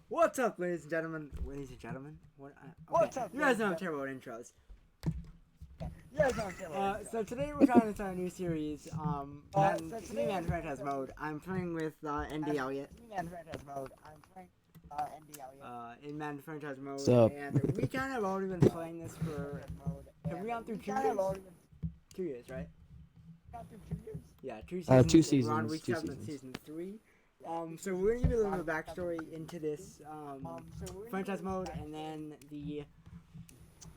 What's up, ladies and gentlemen? Ladies and gentlemen? What's up, You guys ladies know I'm and terrible at intros. Yes, I'm Taylor. So today we're trying to start a new series, Madden, so today Madden we're franchise mode. I'm playing with ndeliot in franchise mode. I'm playing ndeliot. in Madden franchise mode, Sup? and we kind of already been playing this for. Have we gone through 2 years? 2 years, right? Gone through 2 years. Yeah, 2 seasons. 2 We're on seasons. week 2 7 of seasons. season 3. So we're gonna give you a little bit of backstory into this franchise mode, and then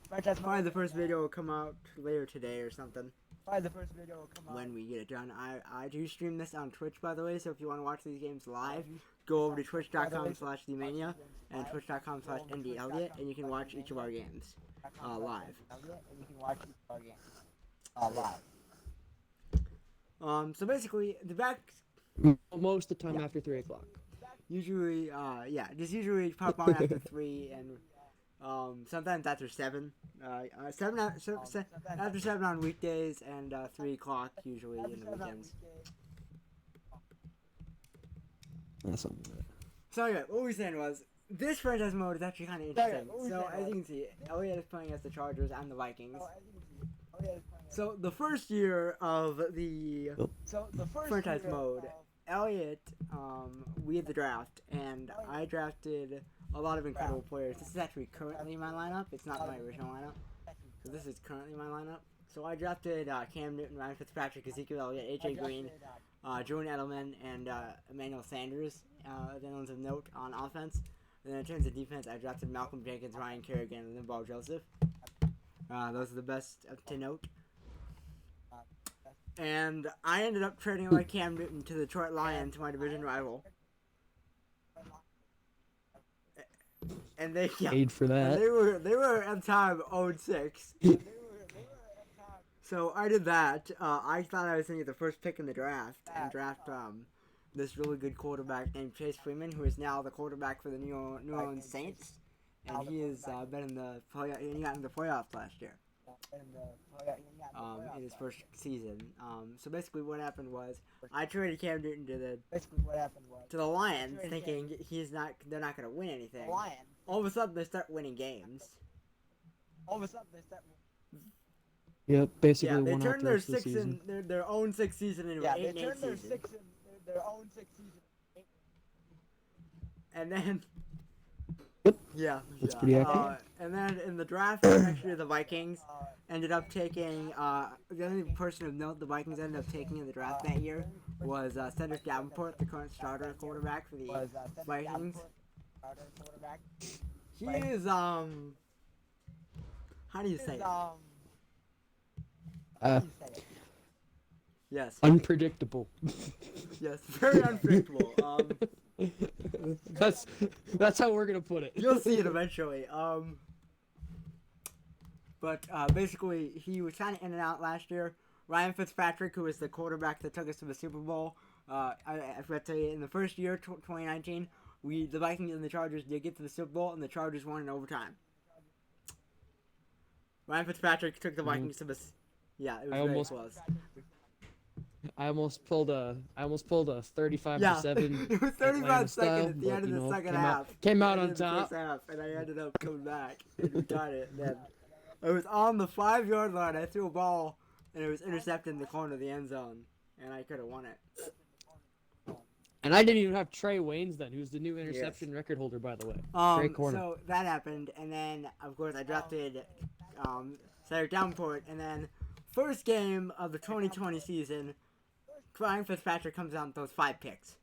probably the first video will come out later today or something. When we get it done. I do stream this on Twitch, by the way, so if you want to watch these games live, go over to twitch.com/zmania and twitch.com/ndeliot, and you can watch each of our games live. So basically, Most of the time after 3 o'clock. usually, just usually pop on after 3 and sometimes after 7. After 7 on weekdays and 3 o'clock usually in the weekends. That's something. So anyway, what we were saying was, this franchise mode is actually kind of interesting. So as you can see, Elliot is playing as the Chargers and the Vikings. So the first year of the franchise mode, Elliot, we had the draft, and I drafted a lot of incredible players. This is actually currently my lineup. It's not my original lineup. So this is currently my lineup. So I drafted Cam Newton, Ryan Fitzpatrick, Ezekiel Elliott, A.J. Green, Julian Edelman, and Emmanuel Sanders. The ones of note on offense. And then in terms of defense, I drafted Malcolm Jenkins, Ryan Kerrigan, and Linval Joseph. Those are the best to note. And I ended up trading away Cam Newton to the Detroit Lions, my division rival. And they Paid for that. They were at the time 0-6. So I did that. I thought I was going to get the first pick in the draft and draft this really good quarterback named Chase Freeman, who is now the quarterback for the New Orleans Saints, and he has been in the he got in the playoffs last year. In his first season. So basically, what happened was I traded Cam Newton to the Lions, thinking they're not going to win anything. All of a sudden, they start winning games. Yep, basically Yeah, they one turned out their the six season. in their own 6th season into an 8-8 season. And then, yeah, That's pretty accurate. and then in the draft, actually the Vikings ended up taking, the only person of note the Vikings ended up taking in the draft that year was Cedric Davenport, the current starter quarterback for the Vikings. He is, how do you say it? Yes. Unpredictable. Yes, very unpredictable. That's how we're gonna put it. You'll see it eventually. But basically, he was kind of in and out last year. Ryan Fitzpatrick, who was the quarterback that took us to the Super Bowl, I forgot to tell you, in the first year, 2019, the Vikings and the Chargers did get to the Super Bowl, and the Chargers won in overtime. Ryan Fitzpatrick took the Vikings to the. Yeah, it was very close. I almost pulled a 35 Yeah, to 7. it was 35 seconds at the end of the second half. Came out on The top. first half, and I ended up coming back and we got it. And then it was on the 5-yard line. I threw a ball, and it was intercepted in the corner of the end zone, and I could have won it. And I didn't even have Trey Waynes then, who's the new interception record holder, by the way. Great corner. So that happened, and then of course I drafted Cedric Davenport, and then first game of the 2020 season, Ryan Fitzpatrick comes out and throws 5 picks.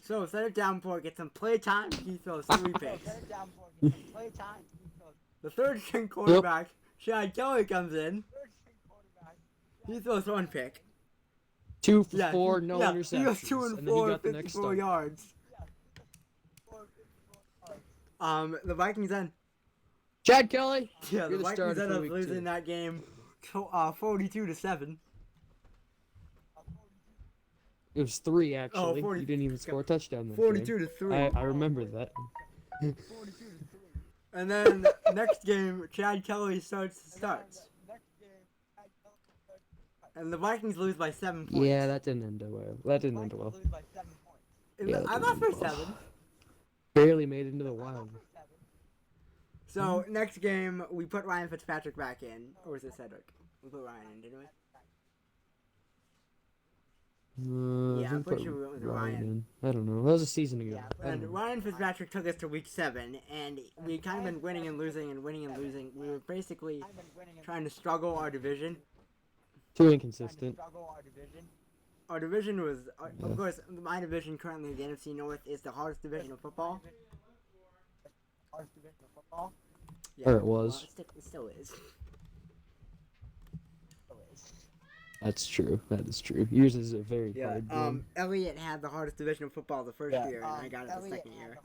So Cedric Davenport gets some play time. He throws 3 picks. The third string quarterback, Chad Kelly, comes in. He throws 1 pick. 2 for 4, no interceptions. He goes 2 and 4, 54 yards. The Vikings then. Chad Kelly. Yeah, You're the the Vikings starter ended for up week losing 2. that game, 42-7. It was 3 actually. 40 You didn't even score a touchdown that 42-3. game. I remember that. And then next game, Chad Kelly starts. And the Vikings lose by 7 points. Yeah, that didn't end well. Yeah, I thought for 7. Barely made it into the wild. So next game we put Ryan Fitzpatrick back in, or was it Cedric? We put Ryan in, didn't we? Yeah, I'm pretty sure we went with Ryan. I don't know. That was a season ago. And Ryan Fitzpatrick took us to week 7, and we kind of been winning and losing and winning and losing. We were basically trying to struggle our division. Too inconsistent. Our division was, of course, my division currently, the NFC North, is the hardest division of football. Yeah, Or it was. Well, it still is. That's true. That is true. Yours is a very hard one. Elliot had the hardest division of football the first year, and I got it the second year.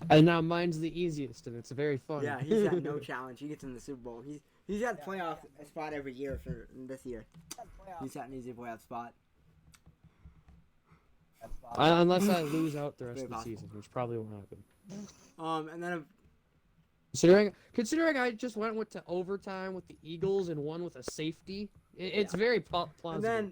And now mine's the easiest, and it's very fun. Yeah, he's got no challenge. He gets in the Super Bowl. He's got a playoff spot every year for this year. He's got an easy playoff spot. Unless I lose out the rest of the season, which probably won't happen. And then Considering I just went to overtime with the Eagles and won with a safety, it's very plausible. And then,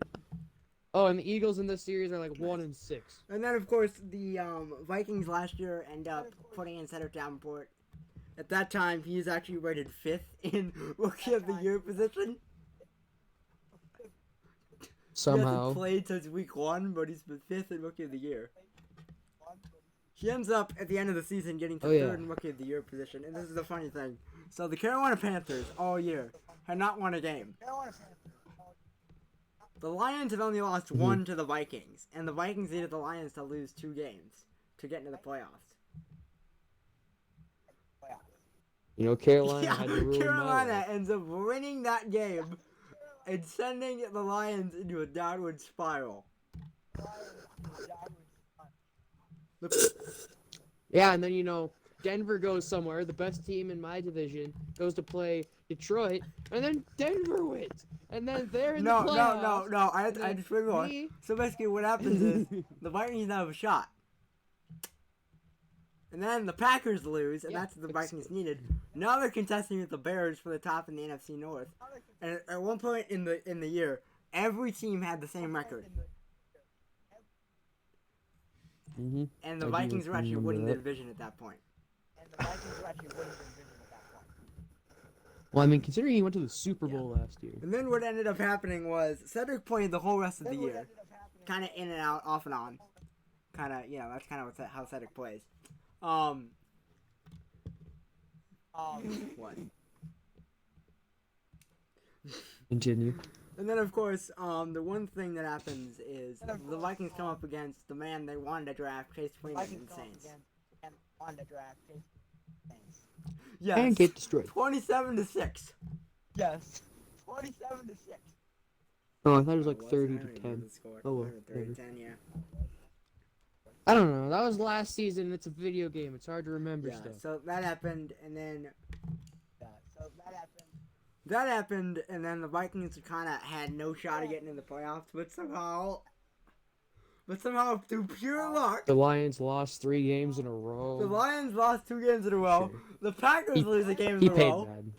and the Eagles in this series are like 1-6. And then, of course, the Vikings last year end up putting in Cedric Davenport. At that time, he is actually rated 5th in Rookie of the Year position. Somehow. He hasn't played since week 1, but he's been 5th in Rookie of the Year. He ends up, at the end of the season, getting to 3rd in Rookie of the Year position. And this is the funny thing. So the Carolina Panthers, all year, had not won a game. The Lions have only lost 1 to the Vikings. And the Vikings needed the Lions to lose 2 games to get into the playoffs. You know, Carolina had to ruin Carolina ends up winning that game and sending the Lions into a downward spiral. Yeah, and then, you know, Denver goes somewhere, the best team in my division, goes to play Detroit, and then Denver wins. And then they're in the playoffs. No, I just wait more. So basically what happens is the Vikings have a shot. And then the Packers lose, and that's what the Vikings needed. Now they're contesting with the Bears for the top in the NFC North. And at one point in the year, every team had the same record. And the Vikings were actually winning the division at that point. Well, I mean, considering he went to the Super Bowl last year. And then what ended up happening was Cedric played the whole rest of the year. Kind of in and out, off and on. Kind of, that's kind of how Cedric plays. What? Continue. And then, of course, the one thing that happens is the Vikings come up against the man they wanted to draft, Chase Freeman, and the Saints. Yes. And get destroyed. 27-6. Yes. 27-6. Oh, I thought it was like 30-10. Oh, well. 30-10, yeah. I don't know. That was last season. It's a video game. It's hard to remember stuff. So that happened, and then... That happened, and then the Vikings kind of had no shot of getting in the playoffs, but somehow, through pure luck... The Lions lost 3 games in a row. The Lions lost 2 games in a row. Sure. The Packers lose a game in a row. Bad.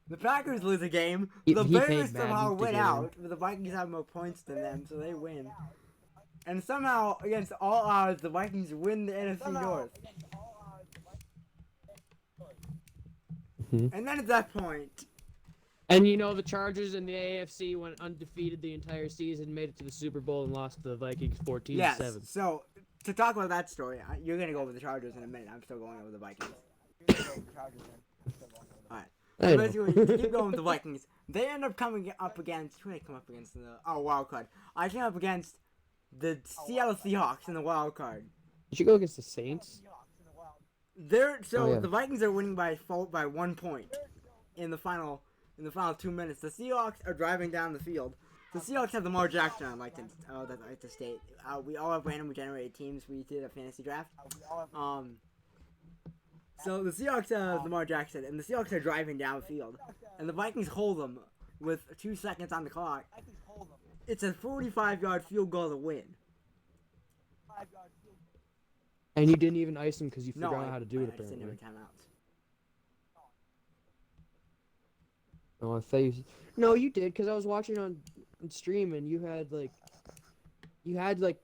The Packers lose a game. The Bears somehow win out, but the Vikings have more points than them, so they win. And somehow, against all odds, the Vikings win the NFC North. And then at that point... And you know, the Chargers and the AFC went undefeated the entire season, made it to the Super Bowl, and lost to the Vikings 14-7. Yes, so, to talk about that story, you're going to go over the Chargers in a minute. I'm still going over the Vikings. Alright. So basically, to keep going with the Vikings, they end up coming up against... Who did they come up against in the... Oh, wild card. I came up against the Seattle Seahawks in the wild card. Did you go against the Saints? The Vikings are winning by 1 point in the final 2 minutes. The Seahawks are driving down the field. The Seahawks have Lamar Jackson. I'd like to state. We all have randomly generated teams. We did a fantasy draft. So the Seahawks have Lamar Jackson, and the Seahawks are driving downfield, and the Vikings hold them with 2 seconds on the clock. It's a 45-yard field goal to win. And you didn't even ice him because you forgot how to do it, apparently. I just didn't have timeouts. Oh, I thought you... No, you did, because I was watching on on stream and you had like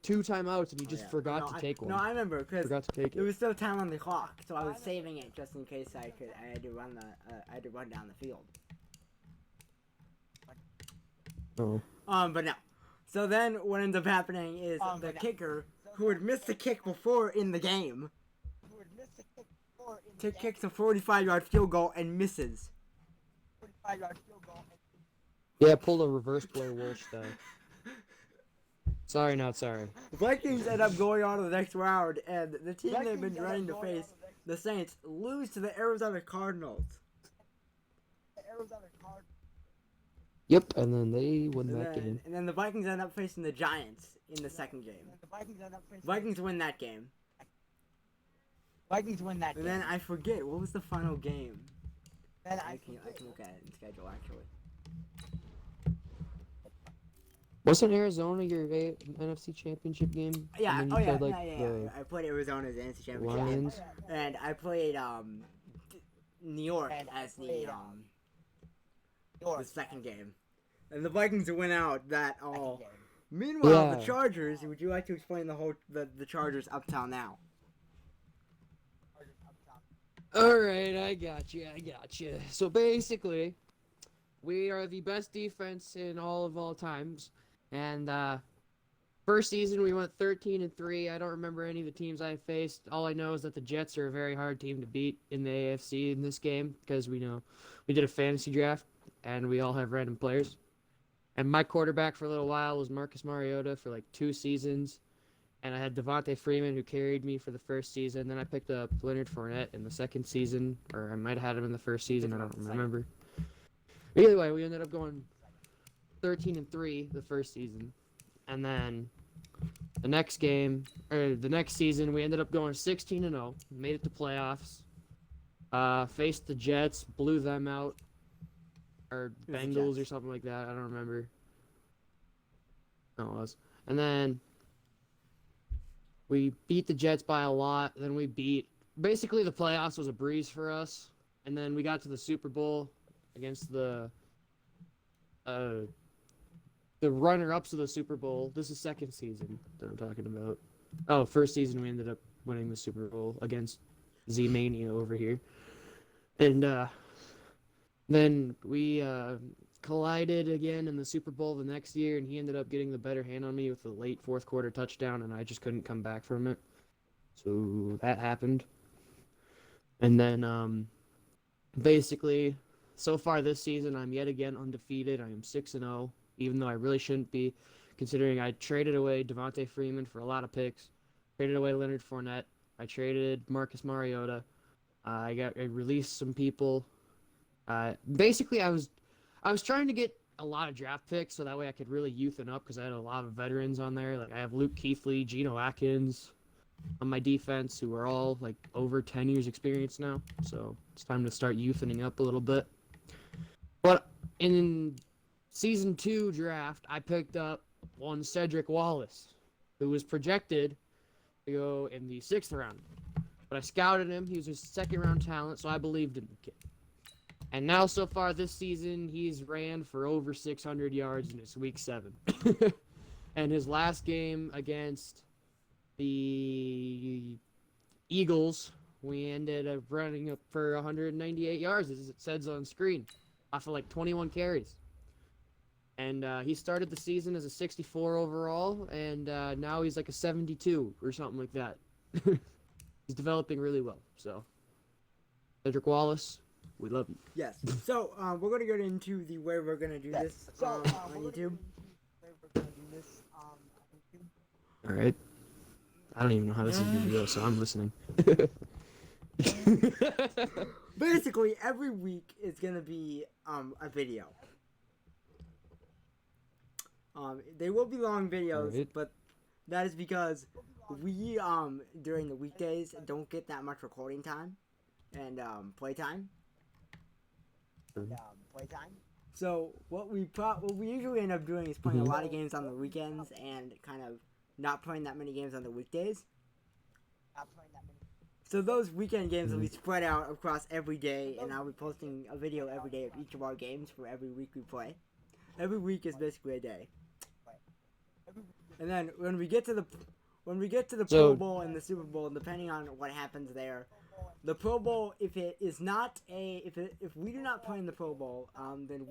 2 timeouts and you just forgot to take one. No, I remember because Forgot to take there it. was still time on the clock, so I was saving it just in case I had to run down the field. Oh. But no. So then what ends up happening is the kicker who had missed the kick before in the game kicks a 45-yard field goal and misses. Yeah, pulled a reverse Blair Walsh style. Sorry, not sorry. The Vikings end up going on to the next round, and the team they've been trying to face, the Saints, lose to the Arizona Cardinals. Yep, and then they win that game. And then the Vikings end up facing the Giants in the second game. Vikings win that game. And then I forget, what was the final game? I can look at it in schedule, actually. Wasn't Arizona your NFC Championship game? Yeah, I played Arizona's NFC Championship Lions. game. And I played New York as the second game. And the Vikings went out that all. Meanwhile, the Chargers, would you like to explain the Chargers up till now? Alright, I got you. So basically, we are the best defense in all times. And first season we went 13-3. I don't remember any of the teams I faced. All I know is that the Jets are a very hard team to beat in the AFC in this game because we did a fantasy draft and we all have random players. And my quarterback for a little while was Marcus Mariota for like 2 seasons. And I had Devontae Freeman who carried me for the first season. Then I picked up Leonard Fournette in the second season, or I might have had him in the first season. I don't remember. Either way, we ended up going 13-3 the first season, and then the next season we ended up going 16-0, made it to playoffs, faced the Jets, blew them out, or Bengals or something like that, I don't remember. No, it was. And then we beat the Jets by a lot, then basically the playoffs was a breeze for us, and then we got to the Super Bowl against the runner-ups of the Super Bowl. This is second season that I'm talking about. Oh, first season we ended up winning the Super Bowl against zmania over here. And then we collided again in the Super Bowl the next year, and he ended up getting the better hand on me with a late fourth quarter touchdown, and I just couldn't come back from it. So that happened. And then basically, so far this season, I'm yet again undefeated. I am 6-0. Even though I really shouldn't be, considering I traded away Devontae Freeman for a lot of picks, traded away Leonard Fournette, I traded Marcus Mariota, I released some people. Basically, I was trying to get a lot of draft picks so that way I could really youthen up because I had a lot of veterans on there. Like I have Luke Kuechly, Geno Atkins on my defense who are all like over 10 years experience now. So it's time to start youthening up a little bit. But in Season 2 draft, I picked up one Cedric Wallace, who was projected to go in the 6th round. But I scouted him. He was a second-round talent, so I believed in the kid. And now, so far this season, he's ran for over 600 yards in his Week 7. And his last game against the Eagles, we ended up running up for 198 yards, as it says on screen, off of like 21 carries. And he started the season as a 64 overall, and now he's like a 72 or something like that. He's developing really well. So, Cedric Wallace, we love you. Yes. So, we're going to get into the way we're going to do this on YouTube. All right. I don't even know how this is going to go, so I'm listening. Basically, every week is going to be a video. They will be long videos, right. But that is because we, during the weekdays, don't get that much recording time and playtime. So what we usually end up doing is playing a lot of games on the weekends and kind of not playing that many games on the weekdays. So those weekend games will be spread out across every day, and I'll be posting a video every day of each of our games for every week we play. every week is basically a day. And then when we get to the Pro Bowl and the Super Bowl, depending on what happens there, the Pro Bowl, if we do not play in the Pro Bowl, then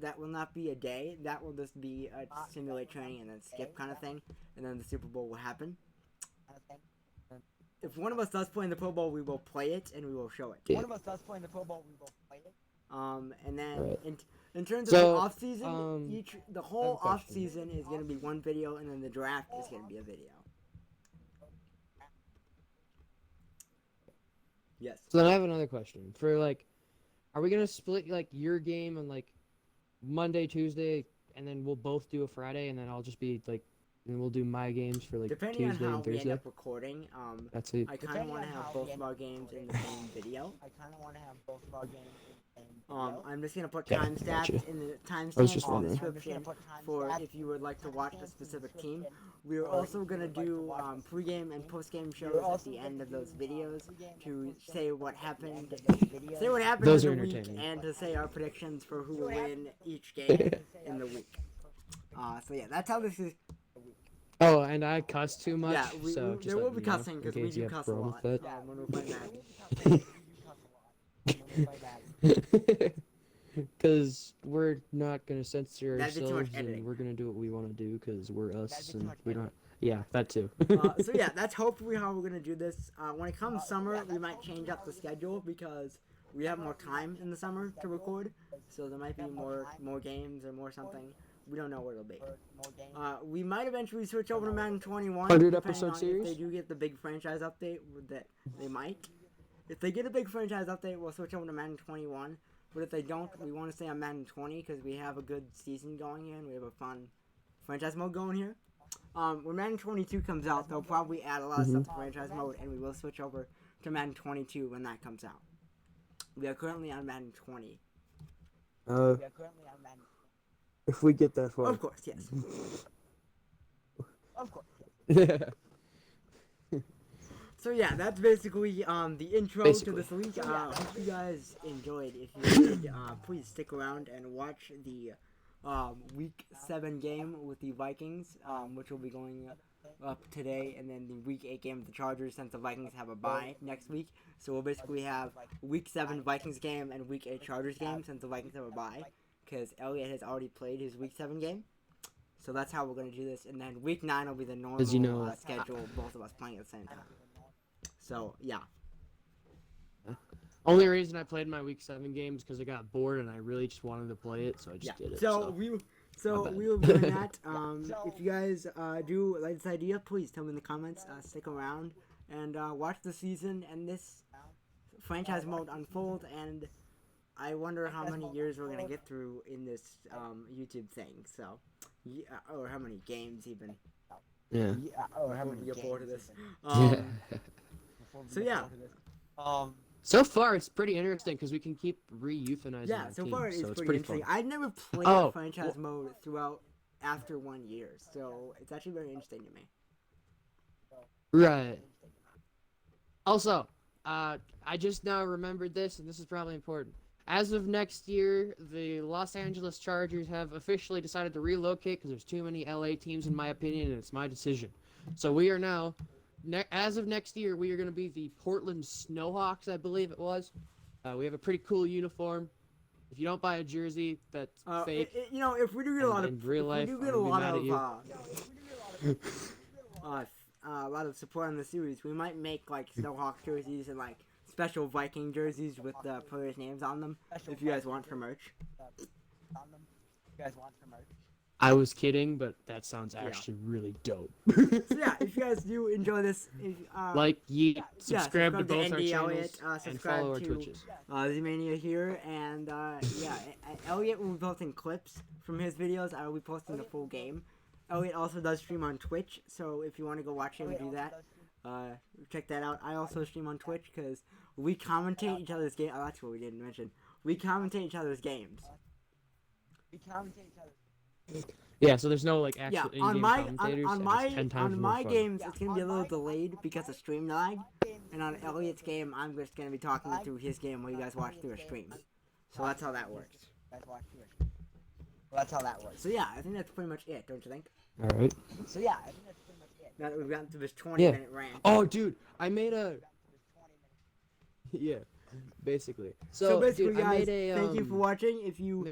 that will not be a day. That will just be a simulate training and then skip kind of thing, and then the Super Bowl will happen. If one of us does play in the Pro Bowl, we will play it and we will show it. One of us does play in the Pro Bowl, we will play it. And then Right. in terms of the off season, the whole off season is going to be one video, and then the draft is going to be a video. Yes. So then I have another question. For like, are we gonna split like your game on like Monday, Tuesday, and then we'll both do a Friday, and then I'll just be like, and we'll do my games for like Depending Tuesday on how and we Thursday. end up recording, That's it. I kind of want to have both of our games in the same video. I'm just gonna put Yeah, timestamps gotcha. in the I was timestamp just in the wondering. description for if you would like to watch a specific team. We're also gonna do pregame and postgame shows at the end of those videos to say what happened. Those in are the week entertaining. and to say our predictions for who will win each game in the week. So yeah, that's how this is. Oh, and I cuss too much. Yeah, so just there let will be me know cussing in because we case you do have cuss a problem lot with when we're playing that. Because we're not gonna censor That'd be too much ourselves, editing. and we're gonna do what we want to do because we're us, and we don't. Yeah, that too. So yeah, that's hopefully how we're gonna do this. When it comes summer, we might change up the schedule because we have more time in the summer to record. So there might be more games or more something. We don't know what it'll be. We might eventually switch over to Madden 21. 100 depending episode on series? If they do get the big franchise update, that they might. If they get a big franchise update, we'll switch over to Madden 21. But if they don't, we want to stay on Madden 20 because we have a good season going here and we have a fun franchise mode going here. When Madden 22 comes out, they'll probably add a lot of stuff to franchise mode, and we will switch over to Madden 22 when that comes out. We are currently on Madden 20. If we get that far. Of course, yes. Yeah. So yeah, that's basically the intro to this week. Hope you guys enjoyed. If you did, please stick around and watch the Week 7 game with the Vikings, which will be going up today, and then the Week 8 game with the Chargers, since the Vikings have a bye next week. So we'll basically have Week 7 Vikings game and Week 8 Chargers game, since the Vikings have a bye, because Elliot has already played his Week 7 game. So that's how we're going to do this, and then Week 9 will be the normal schedule, both of us playing at the same time. So, yeah. Only reason I played my Week 7 games because I got bored and I really just wanted to play it, so I just did it. So we will be doing that. If you guys do like this idea, please tell me in the comments. Stick around and watch the season and this franchise mode unfold. And I wonder how many years we're gonna get through in this YouTube thing. So, yeah, or how many games even. Yeah. Before we get bored of this. Yeah. So yeah. So far, it's pretty interesting because we can keep re-euthanizing our So team, far it's so it's pretty pretty interesting. fun. I've never played franchise mode throughout after 1 year, so it's actually very interesting to me. Right. Also, I just now remembered this, and this is probably important. As of next year, the Los Angeles Chargers have officially decided to relocate because there's too many LA teams, in my opinion, and it's my decision. So we are now, as of next year, we are going to be the Portland Snowhawks, I believe it was. We have a pretty cool uniform. If you don't buy a jersey, that's fake. If we do get a lot of a lot of support on the series, we might make like Snowhawk jerseys and like special Viking jerseys with the players' names on them. If you guys want for merch. I was kidding, but that sounds actually really dope. So yeah, if you guys do enjoy this, subscribe to both our ndeliot, channels, and follow our Twitches. Zmania here, and Elliot will be posting clips from his videos. I will be posting the full game. Elliot also does stream on Twitch, so if you want to go watch him do that, check that out. I also stream on Twitch because we commentate each other's games. Oh, that's what we didn't mention. We commentate each other's games. Yeah, so there's no like actual in-game commentators. On my games, it's gonna be a little delayed because of stream lag, and on Elliot's game, I'm just gonna be talking through his game while you guys watch through a stream. So that's how that works. Well, that's how that works. So yeah, I think that's pretty much it, don't you think? All right. So yeah, I think that's pretty much it. Now that we've gotten to this 20-minute rant. Oh, dude, I made a. Yeah, basically. So basically, dude, I guys, made a, thank you for watching. If you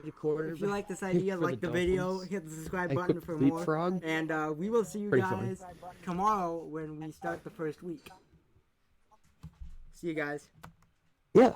like this idea, like the video, hit the subscribe button for more. Leapfrog. And we will see you Pretty guys tomorrow when we start the first week. See you guys. Yeah.